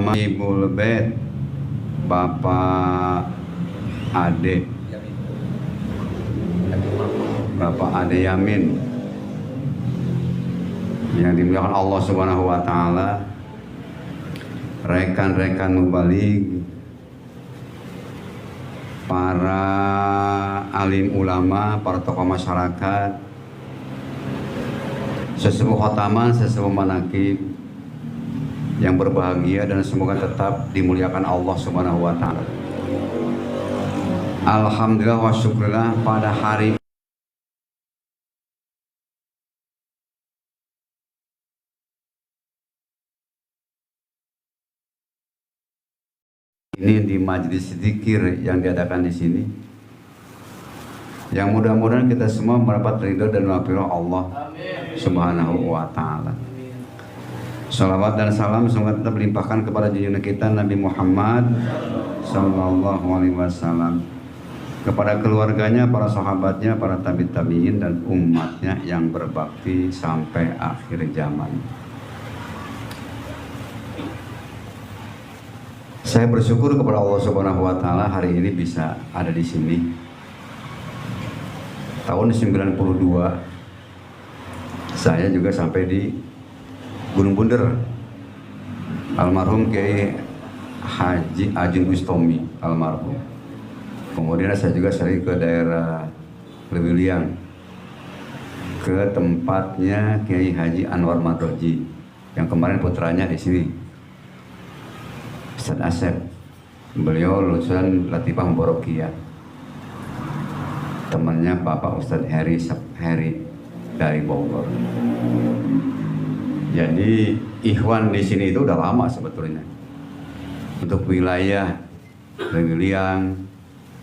Nama Ibu Lebet, Bapak Ade, Bapak Ade Yamin, yang dimuliakan Allah Subhanahu wa Ta'ala, rekan-rekan mubaligh, para alim ulama, para tokoh masyarakat, sesepuh khotaman, sesepuh manakib yang berbahagia dan semoga tetap dimuliakan Allah Subhanahu wa Ta'ala. Alhamdulillah wa syukurillah, pada hari ini di majelis zikir yang diadakan di sini, yang mudah-mudahan kita semua mendapat ridho dan maghfirah Allah Subhanahu wa Ta'ala. Salawat dan salam semoga tetap melimpahkan kepada junjungan kita Nabi Muhammad Sallallahu Alaihi Wasallam, kepada keluarganya, para sahabatnya, para tabi'in dan umatnya yang berbakti sampai akhir zaman. Saya bersyukur kepada Allah Subhanahu wa Ta'ala hari ini bisa ada di sini. Tahun 92 saya juga sampai di Gunung Bunder. Almarhum Kiai Haji Ajin Bustomi almarhum. Kemudian saya juga sering ke daerah Lewiliang, ke tempatnya Kiai Haji Anwar Madroji yang kemarin putranya di sini, Ustaz Asep. Beliau lulusan Latifah Mubarakiyah, temannya Bapak Ustaz Heri dari Bogor. Jadi ikhwan di sini itu udah lama sebetulnya. Untuk wilayah Lewiliang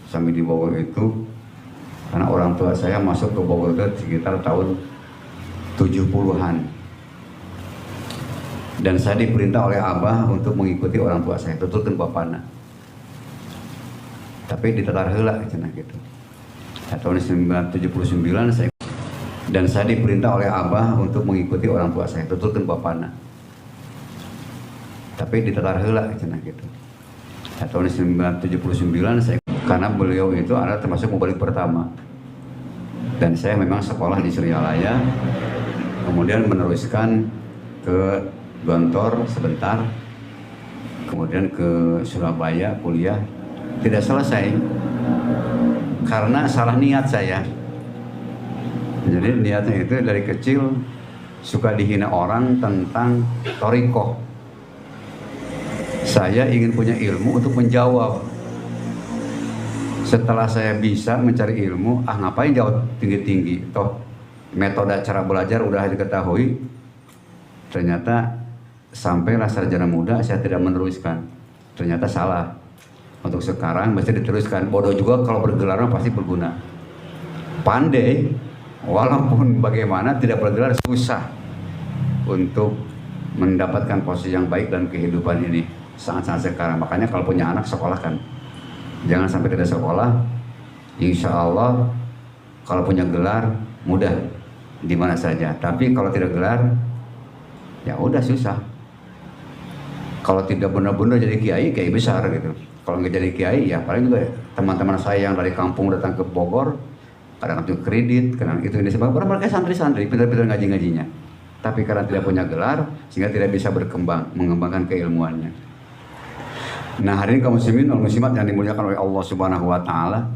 sampai di Bogor itu, karena orang tua saya masuk ke Bogor itu sekitar tahun 70-an. Dan saya diperintah oleh Abah untuk mengikuti orang tua saya, tutulkan bapana. Tapi ditetar heula cenah gitu. Tahun 1979 saya diperintah oleh Abah untuk mengikuti orang tua saya, tutulkan bapana. Tapi ditetar heula cenah gitu. Tahun 1979 karena beliau itu adalah termasuk mubaligh pertama. Dan saya memang sekolah di Suryalaya, kemudian meneruskan ke Gontor sebentar, kemudian ke Surabaya kuliah, tidak selesai karena salah niat saya. Jadi niatnya itu dari kecil suka dihina orang tentang thariqah. Saya ingin punya ilmu untuk menjawab. Setelah saya bisa mencari ilmu, ngapain jawab tinggi-tinggi, toh metode cara belajar udah diketahui. Ternyata sampailah sarjana muda saya tidak meneruskan. Ternyata salah. Untuk sekarang mesti diteruskan. Bodoh juga kalau bergelar pasti berguna. Pandai walaupun bagaimana tidak bergelar susah untuk mendapatkan posisi yang baik dalam kehidupan ini saat-saat sekarang. Makanya kalau punya anak sekolahkan. Jangan sampai tidak sekolah. Insya Allah kalau punya gelar mudah di mana saja. Tapi kalau tidak gelar ya udah susah. Kalau tidak benar-benar jadi kiai besar gitu. Kalau nggak jadi kiai ya paling juga teman-teman saya yang dari kampung datang ke Bogor, kadang itu kredit, kadang itu ini sebagainya. Mereka santri-santri, pintar-pintar ngaji-ngajinya. Tapi karena tidak punya gelar sehingga tidak bisa berkembang, mengembangkan keilmuannya. Nah hari ini kaum muslimin wal muslimat yang dimuliakan oleh Allah Subhanahu wa Ta'ala.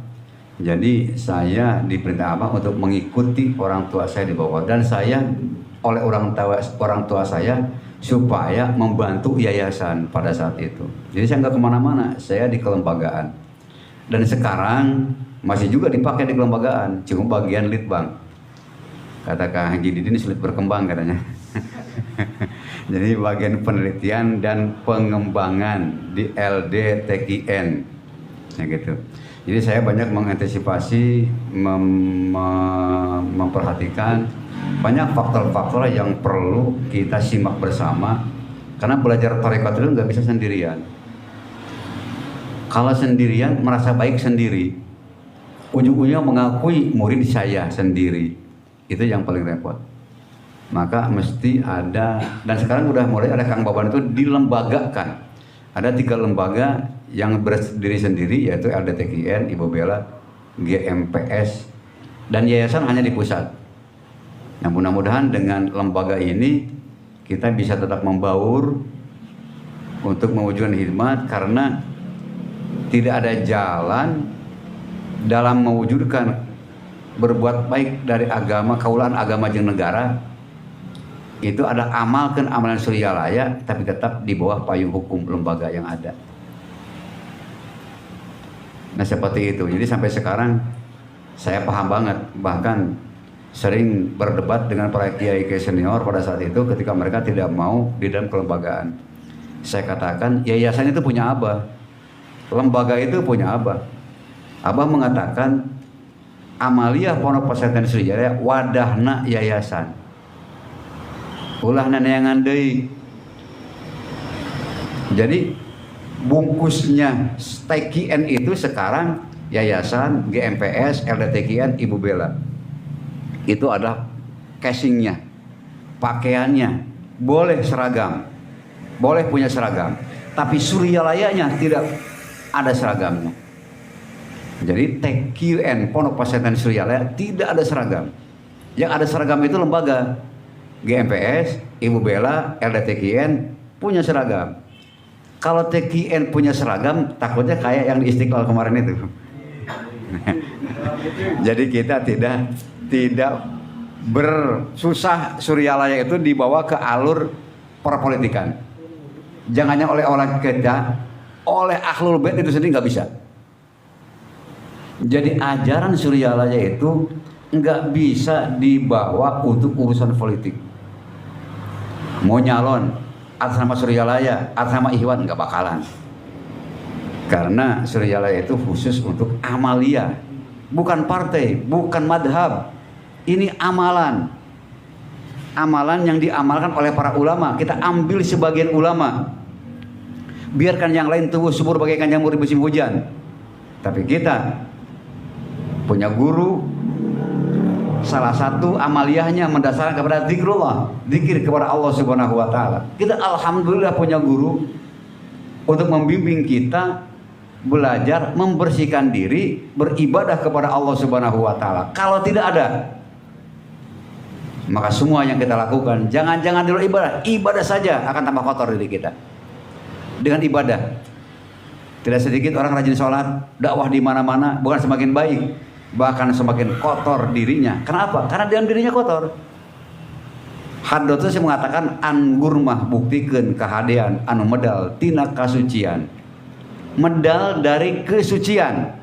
Jadi saya diperintah Abah untuk mengikuti orang tua saya di Bogor, dan saya oleh orang tua saya supaya membantu yayasan pada saat itu. Jadi saya nggak kemana-mana, saya di kelembagaan. Dan sekarang masih juga dipakai di kelembagaan, cuma bagian litbang. Kata Kak Haji Didin sulit berkembang katanya. Jadi bagian penelitian dan pengembangan di LDTKN, ya gitu. Jadi saya banyak mengantisipasi, memperhatikan banyak faktor-faktor yang perlu kita simak bersama. Karena belajar tarekat itu nggak bisa sendirian. Kalau sendirian merasa baik sendiri, ujung-ujungnya mengakui murid saya sendiri, itu yang paling repot. Maka mesti ada, dan sekarang udah mulai ada Kang Baban itu dilembagakan. ada 3 lembaga yang berdiri sendiri, yaitu LDTKN, Ibu Bella, GMPS, dan yayasan hanya di pusat. Nah, mudah-mudahan dengan lembaga ini kita bisa tetap membaur untuk mewujudkan hikmat, karena tidak ada jalan dalam mewujudkan berbuat baik dari agama, kaulaan agama jeung negara, itu ada amalkan amalan Suryalaya, tapi tetap di bawah payung hukum lembaga yang ada. Nah, seperti itu. Jadi sampai sekarang saya paham banget, bahkan sering berdebat dengan para kiai senior pada saat itu ketika mereka tidak mau di dalam kelembagaan. Saya katakan, yayasan itu punya Abah, lembaga itu punya Abah. Abah mengatakan, Amaliyah Pondok Pesantren Suryalaya wadahna yayasan. Ulah neneangan deui. Jadi bungkusnya TKN itu sekarang yayasan, GMPS, LDTKN, Ibu Bella. Itu adalah casingnya, pakaiannya boleh seragam, boleh punya seragam, tapi Suryalayanya tidak ada seragamnya. Jadi TKN Pondok Pesantren Suryalaya tidak ada seragam. Yang ada seragam itu lembaga, GMPS, Ibu Bella, LDTKN punya seragam. Kalau TKN punya seragam, takutnya kayak yang di Istiqlal kemarin itu. Jadi kita tidak bersusah Suryalaya itu dibawa ke alur perpolitikan. Jangannya oleh orang kita, oleh Ahlul Bait itu sendiri nggak bisa. Jadi ajaran Suryalaya itu nggak bisa dibawa untuk urusan politik. Mau nyalon atas nama Suryalaya, atas nama Ikhwan, nggak bakalan. Karena Suryalaya itu khusus untuk amalia, bukan partai, bukan madhab. Ini amalan, amalan yang diamalkan oleh para ulama. Kita ambil sebagian ulama, biarkan yang lain tumbuh subur bagaikan jamur di musim hujan. Tapi kita punya guru, salah satu amaliyahnya mendasarkan kepada zikrullah, zikir kepada Allah Subhanahu wa taala. Kita alhamdulillah punya guru untuk membimbing kita belajar membersihkan diri, beribadah kepada Allah Subhanahu wa taala. Kalau tidak ada, maka semua yang kita lakukan jangan dulu ibadah saja akan tambah kotor diri kita. Dengan ibadah tidak sedikit orang rajin sholat, dakwah di mana-mana, bukan semakin baik, bahkan semakin kotor dirinya. Kenapa? Karena dalam dirinya kotor. Hadotus yang mengatakan anggur mah buktikeun kahadean anu medal tina kasucian. Medal dari kesucian,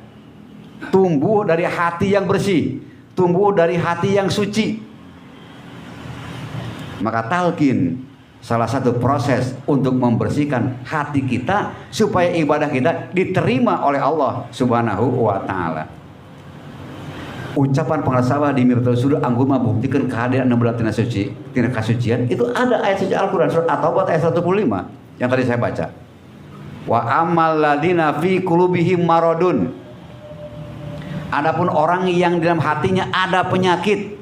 tumbuh dari hati yang bersih, tumbuh dari hati yang suci. Maka talqin salah satu proses untuk membersihkan hati kita supaya ibadah kita diterima oleh Allah Subhanahu wa taala. Ucapan pengasabah di Mirtul Sudut anggur mah buktikan kehadiran 16 tina suci, tina kasucian, itu ada ayat suci Al-Qur'an surat At-Taubah ayat 145 yang tadi saya baca. Wa amal ladina fi qulubihim maradun. Adapun orang yang dalam hatinya ada penyakit.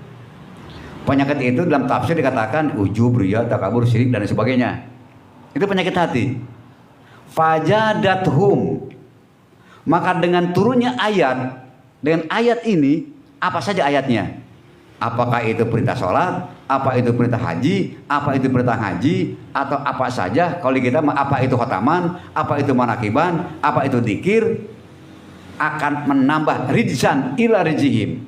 Penyakit itu dalam tafsir dikatakan ujub, riya, takabur, syirik dan sebagainya. Itu penyakit hati. Fajadathum. Maka dengan turunnya ayat, dengan ayat ini, apa saja ayatnya? Apakah itu perintah sholat, apa itu perintah haji, apa itu perintah haji, atau apa saja? Kalau kita apa itu khotaman, apa itu manakiban, apa itu dzikir, akan menambah rijsan ila rijihim,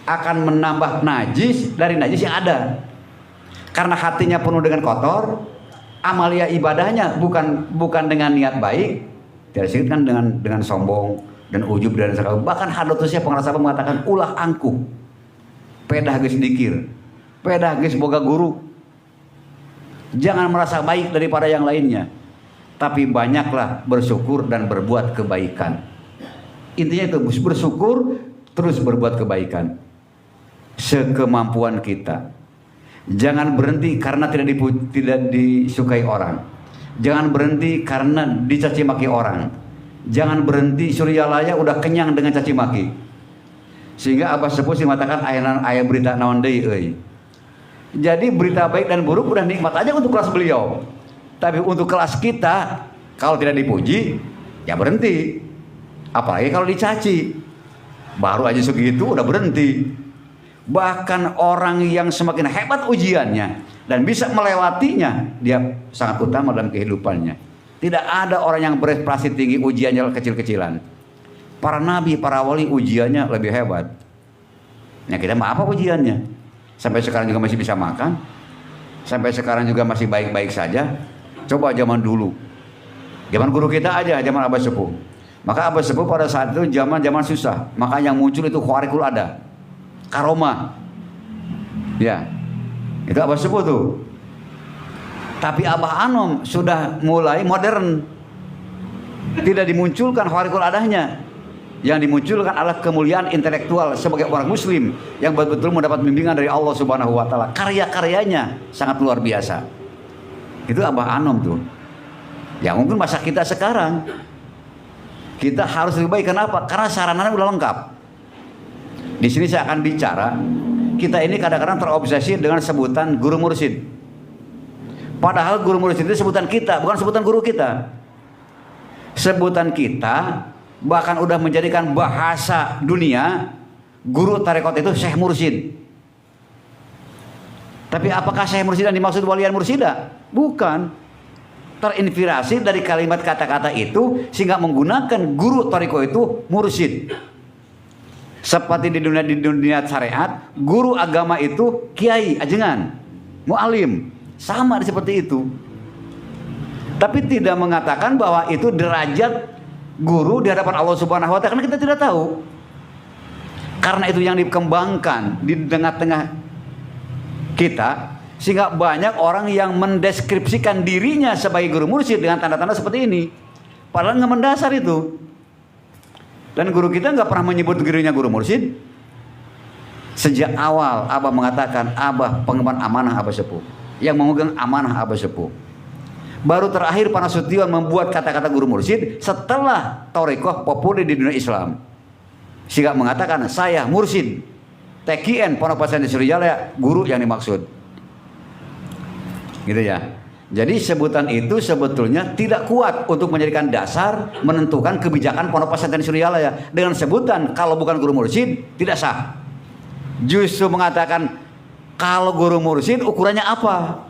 akan menambah najis dari najis yang ada. Karena hatinya penuh dengan kotor, amalia ibadahnya bukan dengan niat baik, tidak sedikit kan dengan sombong dan ujub dan segala. Bahkan hadotusnya pengarasaba mengatakan ulah angkuh, pedah geus dikir, pedah geus boga guru. Jangan merasa baik daripada yang lainnya, tapi banyaklah bersyukur dan berbuat kebaikan. Intinya itu, bersyukur terus berbuat kebaikan sekemampuan kita. Jangan berhenti karena tidak disukai orang. Jangan berhenti karena dicaci maki orang. Jangan berhenti Suryalaya udah kenyang dengan caci maki. Sehingga Abah Sepuh mengatakan aya berita naon deui euy. Jadi berita baik dan buruk udah nikmat aja untuk kelas beliau. Tapi untuk kelas kita Kalau tidak dipuji, ya berhenti. Apalagi kalau dicaci, baru aja segitu udah berhenti. Bahkan orang yang semakin hebat ujiannya dan bisa melewatinya, dia sangat utama dalam kehidupannya. Tidak ada orang yang berprestasi tinggi ujiannya kecil-kecilan. Para nabi, para wali ujiannya lebih hebat. Nah kita mah apa ujiannya? Sampai sekarang juga masih bisa makan, sampai sekarang juga masih baik-baik saja. Coba zaman dulu, zaman guru kita aja, zaman Abah Sepuh. Maka Abah Sepuh pada saat itu zaman susah. Maka yang muncul itu khawarikul ada, karomah. Ya, itu Abah Sepuh tuh. Tapi Abah Anom sudah mulai modern. Tidak dimunculkan khawarikul adahnya. Yang dimunculkan adalah kemuliaan intelektual sebagai orang muslim yang betul-betul mendapat bimbingan dari Allah Subhanahu wa taala. Karya-karyanya sangat luar biasa. Itu Abah Anom tuh. Ya mungkin masa kita sekarang kita harus lebih baik. Kenapa? Karena sarananya udah lengkap. Di sini saya akan bicara, kita ini kadang-kadang terobsesi dengan sebutan guru mursyid. Padahal guru mursyid itu sebutan kita, bukan sebutan guru kita. Sebutan kita bahkan udah menjadikan bahasa dunia. Guru tarekat itu syekh mursyid. Tapi apakah syekh mursyid yang dimaksud walian mursyida? Bukan. Terinspirasi dari kalimat kata-kata itu sehingga menggunakan guru tarekat itu mursyid. Seperti di dunia syariat, guru agama itu kiai, ajengan, mualim, sama seperti itu. Tapi tidak mengatakan bahwa itu derajat guru di hadapan Allah Subhanahu wa taala, karena kita tidak tahu. Karena itu yang dikembangkan di tengah-tengah kita, sehingga banyak orang yang mendeskripsikan dirinya sebagai guru mursyid dengan tanda-tanda seperti ini. Padahal nggak mendasar itu. Dan guru kita nggak pernah menyebut dirinya guru mursyid. Sejak awal Abah mengatakan Abah pengemban amanah Abah Sepuh, yang memegang amanah Abah Sepuh. Baru terakhir Pak Nasution membuat kata-kata guru mursyid setelah Thariqah populer di dunia Islam. Sehingga mengatakan saya mursyid TKN Pondok Pesantren Surijaya, guru yang dimaksud. Gitu ya. Jadi sebutan itu sebetulnya tidak kuat untuk menjadikan dasar menentukan kebijakan Pondok Pesantren Surijaya. Dengan sebutan kalau bukan guru mursyid tidak sah. Justru mengatakan kalau guru mursyid ukurannya apa?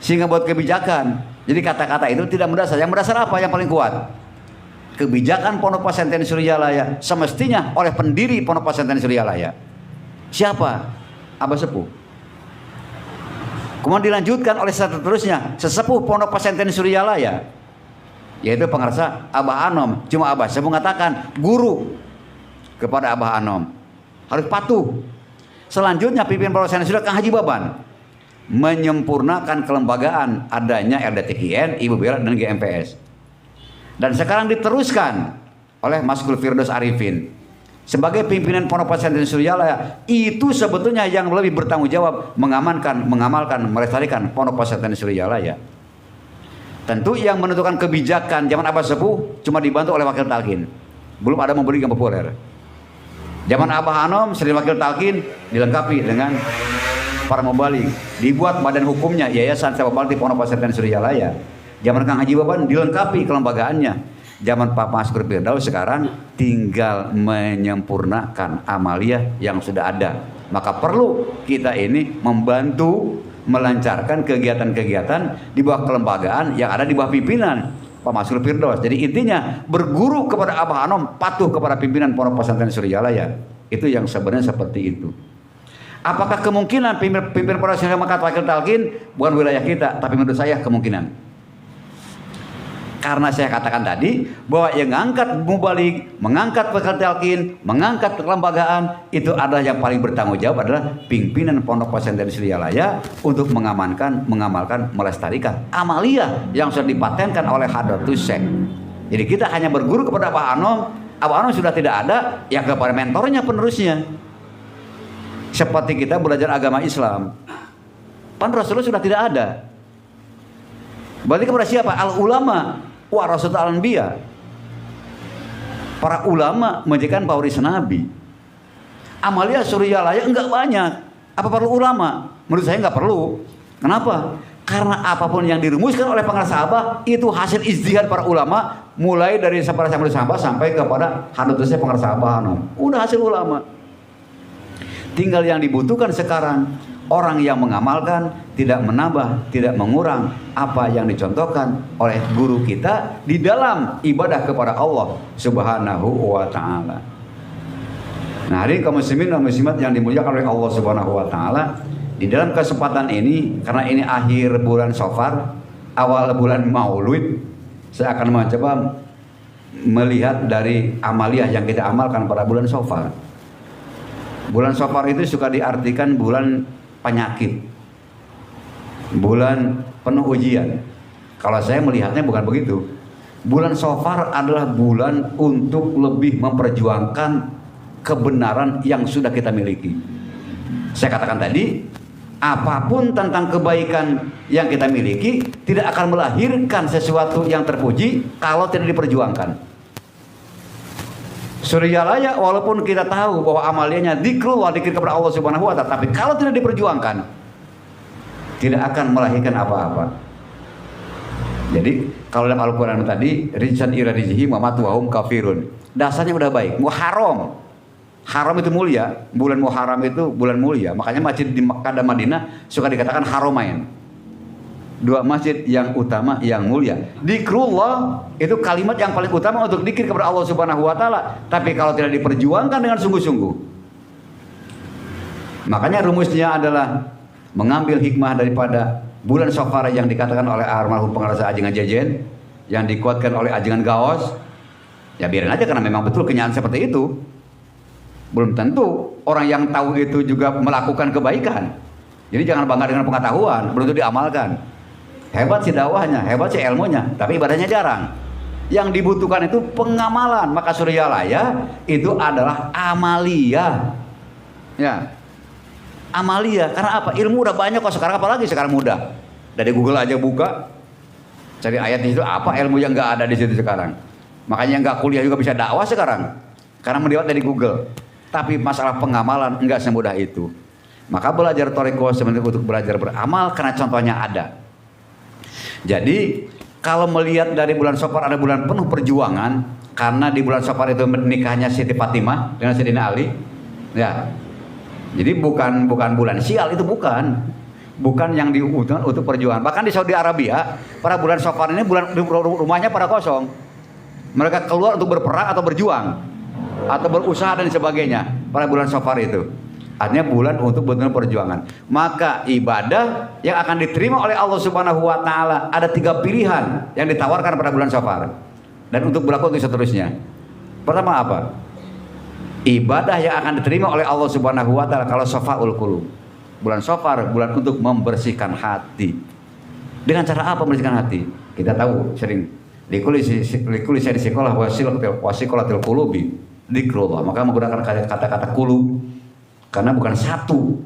Sehingga buat kebijakan. Jadi kata-kata itu tidak mendasar. Yang mendasar apa yang paling kuat? Kebijakan Pondok Pesantren Surijaya semestinya oleh pendiri Pondok Pesantren Surijaya. Siapa? Abah Sepuh. Kemudian dilanjutkan oleh seterusnya sesepuh Pondok Pesantren Surijaya, yaitu pengarsa Abah Anom. Cuma Abah Sepuh mengatakan guru kepada Abah Anom harus patuh. Selanjutnya pimpinan Pondok Pesantren Surijaya Kang Haji Baban menyempurnakan kelembagaan adanya RDTKN, Ibu Bella dan GMPS. Dan sekarang diteruskan oleh Mas Kul Firdaus Arifin sebagai pimpinan Pondok Pesantren Surijaya. Itu sebetulnya yang lebih bertanggung jawab mengamankan, mengamalkan, melestarikan Pondok Pesantren Surijaya. Tentu yang menentukan kebijakan zaman Abah Sepuh cuma dibantu oleh wakil talqin. Belum ada memberi yang populer. Zaman Abah Anom sering wakil talqin dilengkapi dengan para mubalik, dibuat badan hukumnya Yayasan Sababal di Pondok Pesantren Surijaya. Zaman Kang Haji Baban dilengkapi kelembagaannya. Zaman Pak Mas Kul Firdaus sekarang tinggal menyempurnakan amaliyah yang sudah ada. Maka perlu kita ini membantu melancarkan kegiatan-kegiatan di bawah kelembagaan yang ada di bawah pimpinan Pak Mas Kul Firdaus. Jadi intinya berguru kepada Abah Anom, patuh kepada pimpinan Pondok Pesantren Surijaya. Itu yang sebenarnya seperti itu. Apakah kemungkinan pimpinan Pondok Pesantren mengangkat wakil talqin? Bukan wilayah kita, tapi menurut saya kemungkinan. Karena saya katakan tadi bahwa yang mengangkat mubalik, mengangkat wakil talqin, mengangkat kelembagaan itu adalah yang paling bertanggung jawab adalah pimpinan Pondok Pesantren Surijaya untuk mengamankan, mengamalkan, melestarikan amaliyah yang sudah dipatenkan oleh Hadratus Syekh. Jadi kita hanya berguru kepada Abah Anom. Abah Anom sudah tidak ada, yang kepada mentornya, penerusnya. Seperti kita belajar agama Islam, pan Rasulullah sudah tidak ada. Berarti kepada siapa? Al ulama warasatul anbiya. Para ulama menjadikan pewaris Nabi. Amaliyah Surijaya enggak banyak. Apa perlu ulama? Menurut saya enggak perlu. Kenapa? Karena apapun yang dirumuskan oleh para sahabat itu hasil ijtihad para ulama, mulai dari para sahabat sampai kepada hadutusnya para sahabat. Udah hasil ulama. Tinggal yang dibutuhkan sekarang orang yang mengamalkan, tidak menambah, tidak mengurang apa yang dicontohkan oleh guru kita di dalam ibadah kepada Allah Subhanahu wa taala. Nah, hari kaum muslimin dan muslimat yang dimuliakan oleh Allah Subhanahu wa taala, di dalam kesempatan ini karena ini akhir bulan Safar, awal bulan Maulid, saya akan mencoba melihat dari amaliyah yang kita amalkan pada bulan Safar. Bulan Safar itu suka diartikan bulan penyakit, bulan penuh ujian. Kalau saya melihatnya bukan begitu. Bulan Safar adalah bulan untuk lebih memperjuangkan kebenaran yang sudah kita miliki. Saya katakan tadi, apapun tentang kebaikan yang kita miliki tidak akan melahirkan sesuatu yang terpuji kalau tidak diperjuangkan. Suryalaya walaupun kita tahu bahwa amaliyahnya dzikir kepada Allah Subhanahu wa taala, tapi kalau tidak diperjuangkan tidak akan melahirkan apa-apa. Jadi kalau dalam Al-Qur'an tadi rijsan ila rijhi wa matuhum kafirun. Dasarnya udah baik. Muharram. Haram itu mulia, bulan Muharram itu bulan mulia. Makanya masjid di Makkah dan Madinah suka dikatakan haramain. Dua masjid yang utama yang mulia. Dzikrullah itu kalimat yang paling utama untuk dzikir kepada Allah Subhanahu wa taala. Tapi kalau tidak diperjuangkan dengan sungguh-sungguh, makanya rumusnya adalah mengambil hikmah daripada bulan Safar yang dikatakan oleh almarhum pengarasa Ajengan Jejen, yang dikuatkan oleh Ajengan Gaos. Ya biarin aja karena memang betul kenyataan seperti itu. Belum tentu orang yang tahu itu juga melakukan kebaikan. Jadi jangan bangga dengan pengetahuan, belum tentu diamalkan. Hebat sih dakwahnya, hebat sih ilmunya, tapi ibadahnya jarang. Yang dibutuhkan itu pengamalan. Maka suryalaya itu adalah amaliyah. Ya, amaliyah. Karena apa? Ilmu udah banyak kok sekarang, apalagi sekarang mudah. Dari Google aja buka, cari ayat di situ, apa ilmu yang nggak ada di situ sekarang. Makanya nggak kuliah juga bisa dakwah sekarang, karena mendapat dari Google. Tapi masalah pengamalan nggak semudah itu. Maka belajar thariqah sebenarnya untuk belajar beramal, karena contohnya ada. Jadi kalau melihat dari bulan Safar ada bulan penuh perjuangan, karena di bulan Safar itu menikahnya Siti Fatimah dengan Sayyidina Ali, ya. Jadi bukan bulan sial, itu bukan yang diutuskan untuk perjuangan. Bahkan di Saudi Arabia pada bulan Safar ini rumahnya pada kosong. Mereka keluar untuk berperang atau berjuang atau berusaha dan sebagainya pada bulan Safar itu. Artinya bulan untuk benar-benar perjuangan. Maka ibadah yang akan diterima oleh Allah Subhanahu wa taala ada 3 pilihan yang ditawarkan pada bulan Safar. Dan untuk berlaku untuk seterusnya. Pertama apa? Ibadah yang akan diterima oleh Allah Subhanahu wa taala kalau Safaul Qulub. Bulan Safar bulan untuk membersihkan hati. Dengan cara apa membersihkan hati? Kita tahu sering likuli saya di sekolah wasikolatil qulubi dzikrullah. Maka menggunakan kata-kata qulub karena bukan satu.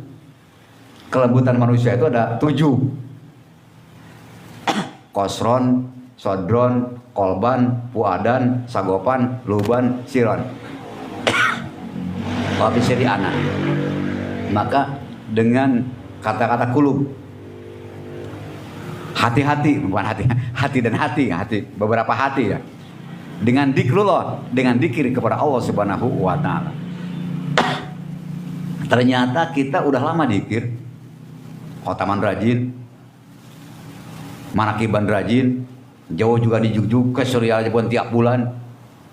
Kelembutan manusia itu ada 7. Kosron, sodron, kolban, puadan, sagopan, luban, siron. Wabisiri anak. Maka dengan kata-kata kulub, hati-hati, bukan hati dan hati, beberapa hati ya. Dengan dzikrullah, dengan dzikir kepada Allah Subhanahu wa taala. Ternyata kita udah lama dzikir, khotaman rajin, manakiban rajin, jauh juga dijuk-juk ke Surya pun tiap bulan,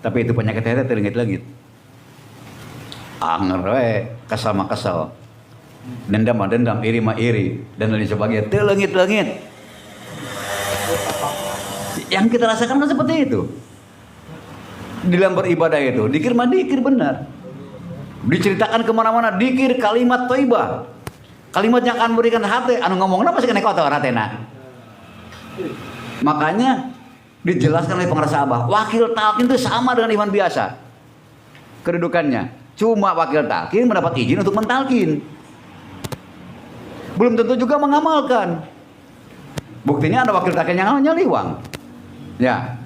tapi itu penyakit hati terlengit-lengit. Anger kesal mah kesal, dendam mah dendam, iri mah iri, dan lain sebagainya, terlengit-lengit. Yang kita rasakan kan seperti itu. Di dalam beribadah itu, dzikir mah dzikir benar. Diceritakan kemana-mana, dzikir kalimat thayyibah, kalimat yang akan memberikan hati. Anu ngomongna pasti kena kotor hatena. Makanya dijelaskan oleh pengarasa Abah, wakil talqin itu sama dengan iman biasa kedudukannya. Cuma wakil talqin mendapat izin untuk mentalkin, belum tentu juga mengamalkan. Buktinya ada wakil talqin yang nyaliwang. Ya,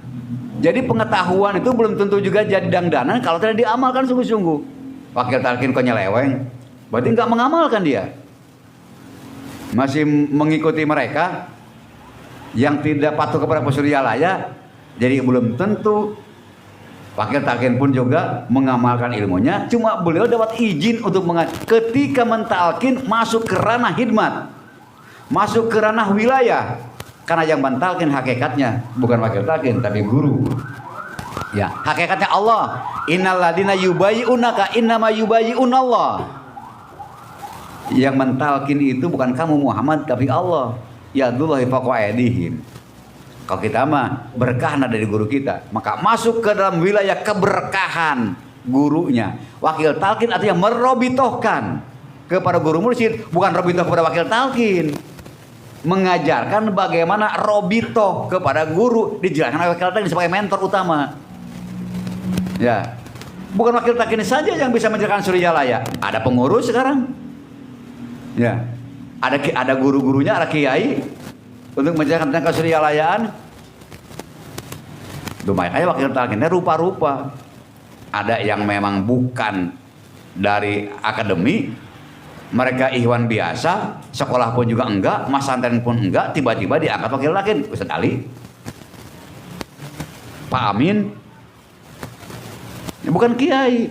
jadi pengetahuan itu belum tentu juga jadi dangdanan kalau tidak diamalkan sungguh-sungguh. Wakil talqin kok nyeleweng, berarti nggak mengamalkan dia. Masih mengikuti mereka, yang tidak patuh kepada Suryalaya, jadi belum tentu wakil talqin pun juga mengamalkan ilmunya. Cuma beliau dapat izin untuk ketika mentalkin masuk ke ranah hidmat, masuk ke ranah wilayah. Karena yang mentalkin hakikatnya bukan wakil talqin tapi guru. Ya, hakikatnya Allah. Innal ladina yubayyi'unaka innama yubayyi'unallah. Yang mentalkin itu bukan kamu Muhammad tapi Allah. Yadullahi fawqa aydihim. Kalau kita mah berkah dari guru kita, maka masuk ke dalam wilayah keberkahan gurunya. Wakil talqin artinya merobitohkan kepada guru mursyid, bukan robitoh kepada wakil talqin. Mengajarkan bagaimana robitoh kepada guru, dijelaskan oleh wakil talqin sebagai mentor utama. Ya, bukan wakil talqin saja yang bisa menjelaskan Suryalaya. Ada pengurus sekarang. Ya, ada guru-gurunya, ada kiai untuk menjelaskan tentang kesuryalayaan. Lumayan aja wakil talqinnya rupa-rupa. Ada yang memang bukan dari akademi, mereka ikhwan biasa, sekolah pun juga enggak, masantren pun enggak, tiba-tiba diangkat wakil talqin. Ustaz Ali, Pak Amin, bukan kiai,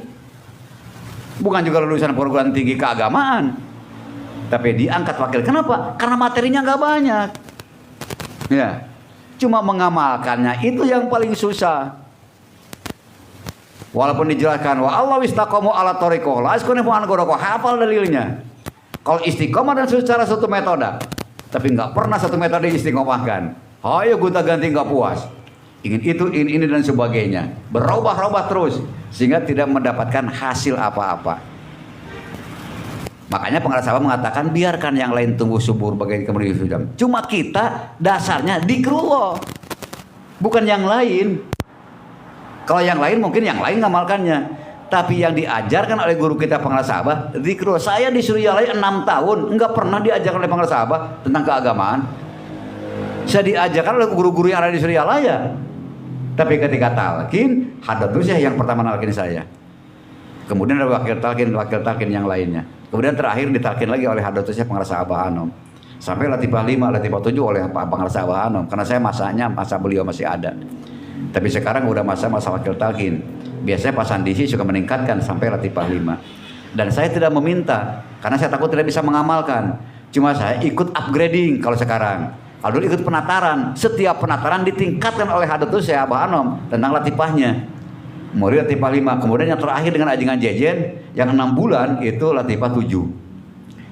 bukan juga lulusan perguruan tinggi keagamaan, tapi diangkat wakil. Kenapa? Karena materinya nggak banyak. Ya, cuma mengamalkannya itu yang paling susah. Walaupun dijelaskan wa Allah istaqamu ala thariqah la askunifu an ghuraqah, hafal dalilnya. Kalau istiqomah dan secara satu metode, tapi nggak pernah satu metode istiqomahkan. Ayo gonta ganti nggak puas. Ingin itu, ingin ini dan sebagainya. Berubah-ubah terus sehingga tidak mendapatkan hasil apa-apa. Makanya pengarang sahabat mengatakan biarkan yang lain tumbuh subur bagai kemudian Yusuf. Cuma kita dasarnya zikrullah, bukan yang lain. Kalau yang lain mungkin yang lain ngamalkannya, tapi yang diajarkan oleh guru kita pengarang sahabat zikrullah. Saya di Suryalaya 6 tahun enggak pernah diajarkan oleh pengarang sahabat tentang keagamaan. Saya diajarkan oleh guru-guru yang ada di Suryalaya. Tapi ketika talqin, Hadratus Syekh yang pertama nalkin saya. Kemudian ada wakil talqin yang lainnya. Kemudian terakhir ditalqin lagi oleh Hadratus Syekh Pengarasa Abah Anom. Sampai Latifah 5, Latifah 7 oleh Pak Pengarasa Abah Anom. Karena saya masa beliau masih ada. Tapi sekarang udah masa wakil talqin. Biasanya Pak Sandisi suka meningkatkan sampai Latifah 5. Dan saya tidak meminta, karena saya takut tidak bisa mengamalkan. Cuma saya ikut upgrading kalau sekarang. Kalau dulu ikut penataran. Setiap penataran ditingkatkan oleh Hadratus Syekh Abah Anom tentang Latifahnya. Murid Latifah 5, kemudian yang terakhir dengan ajingan jejen yang 6 bulan itu Latifah 7.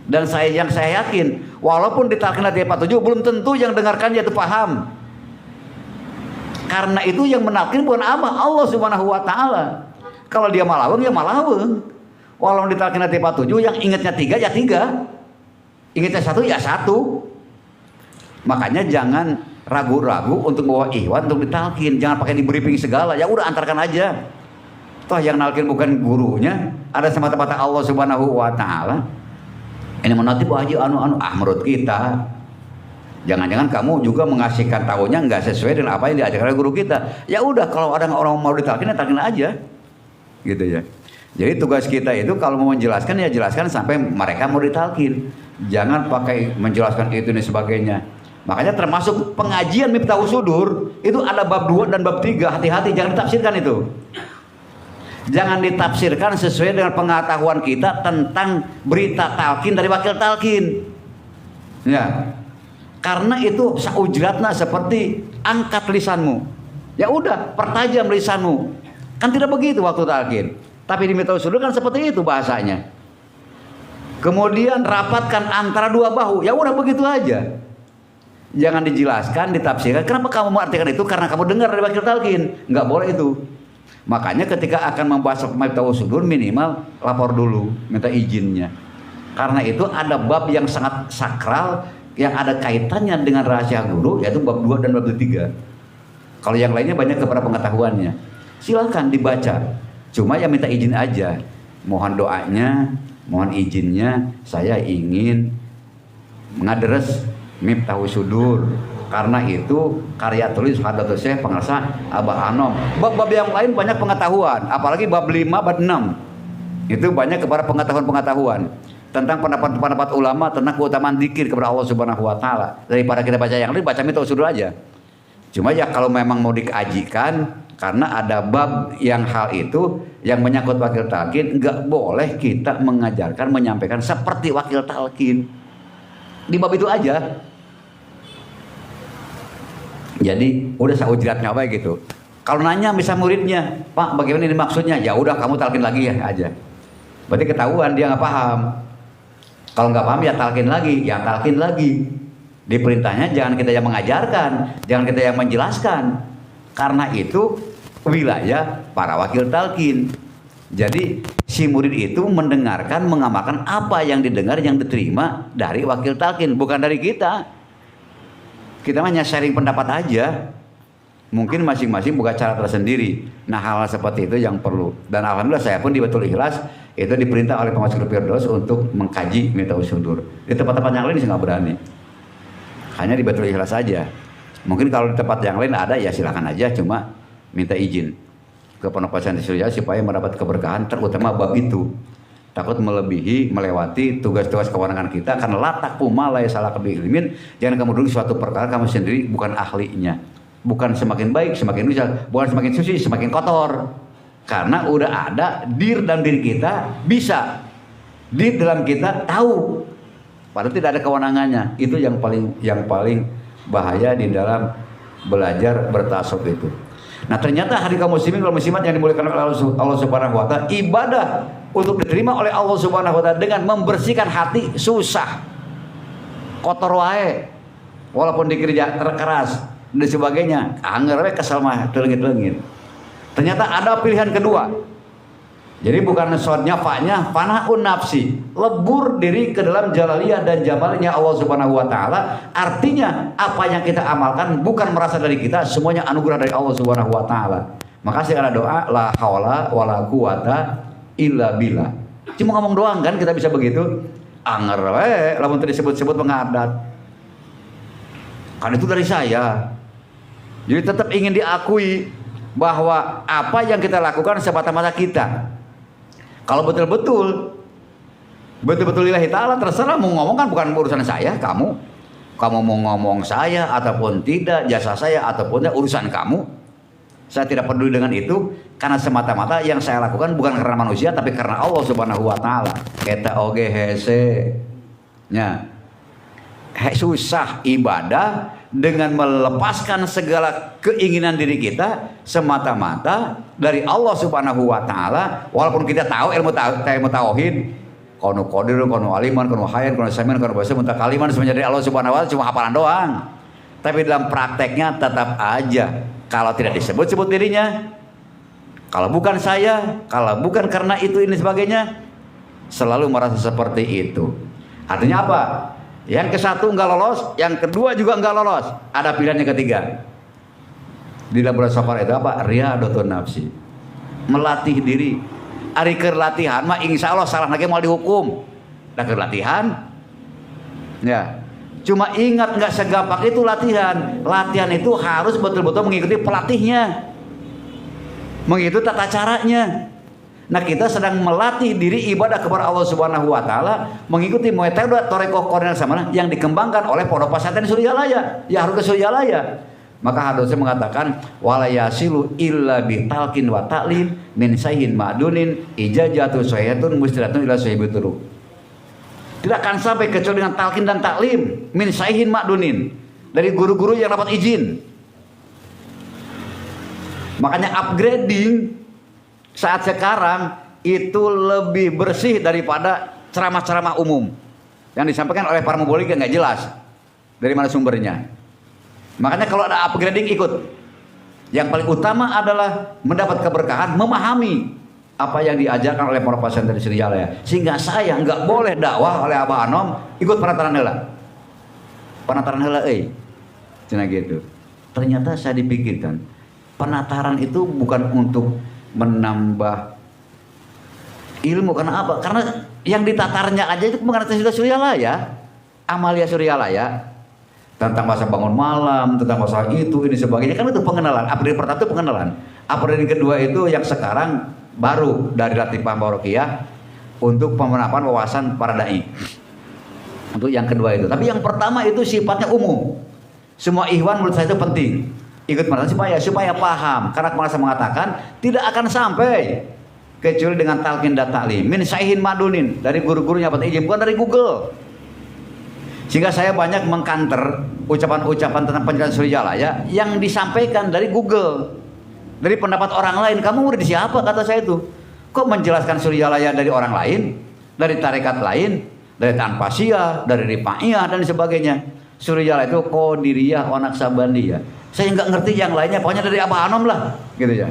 Dan saya yakin walaupun ditalqin Latifah 7 belum tentu yang dengarkannya itu paham. Karena itu yang menalqin bukan Allah Subhanahu wa taala. Kalau dia malaweng ya malaweng. Walaupun ditalqin Latifah 7 yang ingatnya 3 ya 3. Ingatnya 1 ya 1. Makanya jangan ragu-ragu untuk bawa ikhwan untuk ditalqin, jangan pakai di briefing segala. Ya udah antarkan aja. Toh yang nalqin bukan gurunya, ada semata-mata Allah Subhanahu wa taala. Ini menatib haji menurut kita. Jangan-jangan kamu juga mengasihkan tahunya nggak sesuai dengan apa yang diajarkan oleh guru kita. Ya udah kalau ada orang mau ditalqin ya talqin aja. Gitu ya. Jadi tugas kita itu kalau mau menjelaskan ya jelaskan sampai mereka mau ditalqin. Jangan pakai menjelaskan itu dan sebagainya. Makanya termasuk pengajian Miftahus Sudur itu ada bab 2 dan bab 3. Hati-hati jangan ditafsirkan itu. Jangan ditafsirkan sesuai dengan pengetahuan kita tentang berita talqin dari wakil talqin. Ya. Karena itu saujratna seperti angkat lisanmu. Ya udah, pertajam lisanmu. Kan tidak begitu waktu talqin. Tapi di Miftahus Sudur kan seperti itu bahasanya. Kemudian rapatkan antara dua bahu. Ya udah begitu aja. Jangan dijelaskan, ditafsirkan. Kenapa kamu mengartikan itu? Karena kamu dengar dari wakil talqin. Nggak boleh itu. Makanya ketika akan membahas Miftahus Sudur minimal lapor dulu, minta izinnya. Karena itu ada bab yang sangat sakral yang ada kaitannya dengan rahasia guru, yaitu bab 2 dan bab 3. Kalau yang lainnya banyak kepada pengetahuannya. Silakan dibaca. Cuma ya minta izin aja. Mohon doanya, mohon izinnya, saya ingin mengadres Miftahus Sudur. Karena itu karya tulis Hadratus Syekh Pengarasa Abah Anom. Bab-bab yang lain banyak pengetahuan, apalagi bab 5, bab 6. Itu banyak kepada pengetahuan-pengetahuan. tentang pendapat-pendapat ulama tentang keutamaan zikir kepada Allah Subhanahu wa taala. Daripada kita baca yang lain, baca Miftahu Sudur aja. Cuma ya kalau memang mau dikajikan, karena ada bab yang hal itu yang menyangkut wakil talqin, nggak boleh kita mengajarkan, menyampaikan seperti wakil talqin. Di bab itu aja. Jadi udah saujratnya apa gitu. Kalau nanya bisa muridnya, Pak bagaimana ini maksudnya? Ya udah kamu talqin lagi ya aja. Berarti ketahuan dia nggak paham. Kalau nggak paham ya talqin lagi. Diperintahnya jangan kita yang mengajarkan, jangan kita yang menjelaskan. Karena itu wilayah para wakil talqin. Jadi si murid itu mendengarkan, mengamalkan apa yang didengar, yang diterima dari wakil talqin, bukan dari kita. Kita hanya sharing pendapat aja. Mungkin masing-masing buka cara tersendiri. Nah hal-hal seperti itu yang perlu. Dan alhamdulillah saya pun di Baitul Ikhlas itu diperintah oleh Pengurus Grup Firdaus untuk mengkaji Miftahu Sudur. Di tempat-tempat yang lain saya nggak berani. Hanya di Baitul Ikhlas saja. Mungkin kalau di tempat yang lain ada ya silakan aja, cuma minta izin ke Pondok Pesantren Surya supaya mendapat keberkahan, terutama bab itu. Takut melebihi, melewati tugas-tugas kewenangan kita karena latak puma la salah kebi ilmin. Jangan kamu dulu suatu perkara kamu sendiri bukan ahlinya. Bukan semakin baik, semakin bisa, bukan semakin suci, semakin kotor. Karena udah ada dir dalam diri kita bisa. Dir dalam kita tahu. Padahal tidak ada kewenangannya. Itu yang paling bahaya di dalam belajar bertasawuf itu. Nah ternyata hari kaum muslimin wal muslimat yang dimuliakan oleh Allah Subhanahu wa taala, ibadah untuk diterima oleh Allah Subhanahu wa taala dengan membersihkan hati susah. Kotor wae. Walaupun dikerja keras dan sebagainya, anger we kesel mah teulengit-leungit. Ternyata ada pilihan kedua. Jadi bukan shortnya fa-nya fanaun nafsi, lebur diri ke dalam jalaliyah dan jamalnya Allah Subhanahu wa taala. Artinya apa yang kita amalkan bukan merasa dari kita, semuanya anugerah dari Allah Subhanahu wa taala. Makasih karena doa la haula wala quwata illa billah. Cuma ngomong doang kan kita bisa begitu. Anger we lamun tadi disebut-sebut mengadat. Kan itu dari saya. Jadi tetap ingin diakui bahwa apa yang kita lakukan semata-mata kita. Kalau betul-betul lillahi ta'ala, terserah mau ngomong kan bukan urusan saya, kamu mau ngomong saya ataupun tidak, jasa saya ataupun tidak, urusan kamu. Saya tidak peduli dengan itu karena semata-mata yang saya lakukan bukan karena manusia tapi karena Allah Subhanahu wa taala. Eta oge hese nya. Susah ibadah dengan melepaskan segala keinginan diri kita semata-mata dari Allah Subhanahu wa taala. Walaupun kita tahu ilmu tauhid, kono qadir, kono aliman, kono hayyan, kono samian, kono basir, mutakaliman semuanya dari Allah Subhanahu wa taala, cuma hafalan doang. Tapi dalam prakteknya tetap aja kalau tidak disebut-sebut dirinya, kalau bukan saya, kalau bukan karena itu ini sebagainya, selalu merasa seperti itu. Artinya apa? Yang ke satu enggak lolos, yang kedua juga enggak lolos. Ada pilihan yang ketiga. Di dalam bulan Safar itu apa? Riyadhatun nafsi. Melatih diri. Ari keur latihan mah insya Allah salah lagi mau dihukum. Da keur latihan. Ya. Cuma ingat enggak segampang itu latihan. Latihan itu harus betul-betul mengikuti pelatihnya. Mengikuti tata caranya. Nah kita sedang melatih diri ibadah kepada Allah Subhanahu wa taala mengikuti metode Thariqah Koordinat Samanah yang dikembangkan oleh Pondok Pesantren Suryalaya. Ya harus ke Suryalaya. Maka hadisnya mengatakan wala yasilu illa bi talqin wa ta'lim min sayyin ma'dunin ijazatu sayyatun mustiratun ila sahibitur. Tidak akan sampai kecuali dengan talqin dan taklim min sayyin ma'dunin dari guru-guru yang dapat izin. Makanya upgrading saat sekarang itu lebih bersih daripada ceramah-ceramah umum yang disampaikan oleh para mubaligh yang nggak jelas dari mana sumbernya. Makanya kalau ada upgrading ikut. Yang paling utama adalah mendapat keberkahan, memahami apa yang diajarkan oleh para pesantren Suryalaya. Sehingga saya nggak boleh dakwah oleh Abah Anom ikut penataran heula. Penataran heula cina gitu. Ternyata saya dipikirkan penataran itu bukan untuk menambah ilmu. Karena apa? Karena yang ditatarnya aja itu mengenai Suryalaya, Amalia Suryalaya, tentang masa bangun malam, tentang masalah itu, ini sebagainya, kan itu pengenalan. Upgrade pertama itu pengenalan. Upgrade kedua itu yang sekarang baru dari Latifah Barokiyah untuk pemenapan wawasan para dai. Untuk yang kedua itu. Tapi yang pertama itu sifatnya umum. Semua ikhwan menurut saya itu penting. Ikut merasa supaya paham. Karena merasa mengatakan tidak akan sampai kecuali dengan talqin dan ta'lim min syaihin madunin, dari guru-gurunya dapat izin, bukan dari Google. Sehingga saya banyak mengkanter ucapan-ucapan tentang penjelasan Surya Jalaya yang disampaikan dari Google, dari pendapat orang lain. Kamu murid siapa, kata saya itu? Kok menjelaskan Surya Jalaya dari orang lain, dari tarekat lain, dari Tanpasiyah, dari Rifaiyah dan sebagainya. Surya Jalaya itu Qadiriyah wa Naqsabandiyah. Saya nggak ngerti yang lainnya, pokoknya dari Abah Anom lah, gitu ya.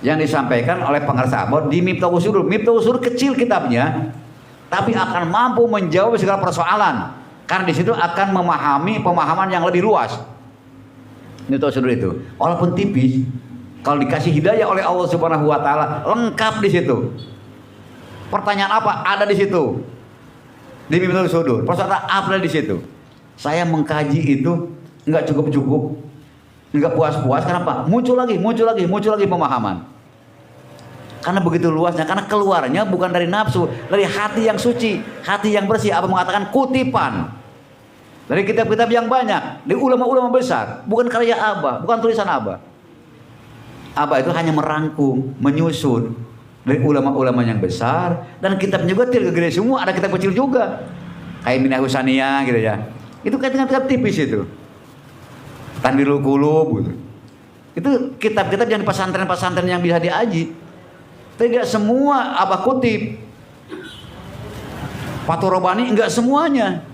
Yang disampaikan oleh pengarang sahabat di Miftahul Sudur. Miftahul Sudur kecil kitabnya, tapi akan mampu menjawab segala persoalan. Karena di situ akan memahami pemahaman yang lebih luas. Miftahul Sudur itu, walaupun tipis, kalau dikasih hidayah oleh Allah Subhanahu Wa Taala, lengkap di situ. Pertanyaan apa ada di situ? Di Miftahul Sudur. Persoalan apa ada di situ? Saya mengkaji itu nggak cukup-cukup, nggak puas-puas. Kenapa? Muncul lagi pemahaman. Karena begitu luasnya, karena keluarnya bukan dari nafsu, dari hati yang suci, hati yang bersih. Apa mengatakan kutipan dari kitab-kitab yang banyak, dari ulama-ulama besar, bukan karya Abah, bukan tulisan Abah. Abah itu hanya merangkum, menyusun dari ulama-ulama yang besar, dan kitabnya juga tidak gede semua, ada kitab kecil juga, kayak Minhajul Husaniyah gitu ya. Itu kitab-kitab tipis itu. Tanbirul Qulub gitu. Itu kitab-kitab yang di pesantren-pesantren yang bisa diaji. Tidak semua Abah kutip. Fathur Rabbani enggak semuanya.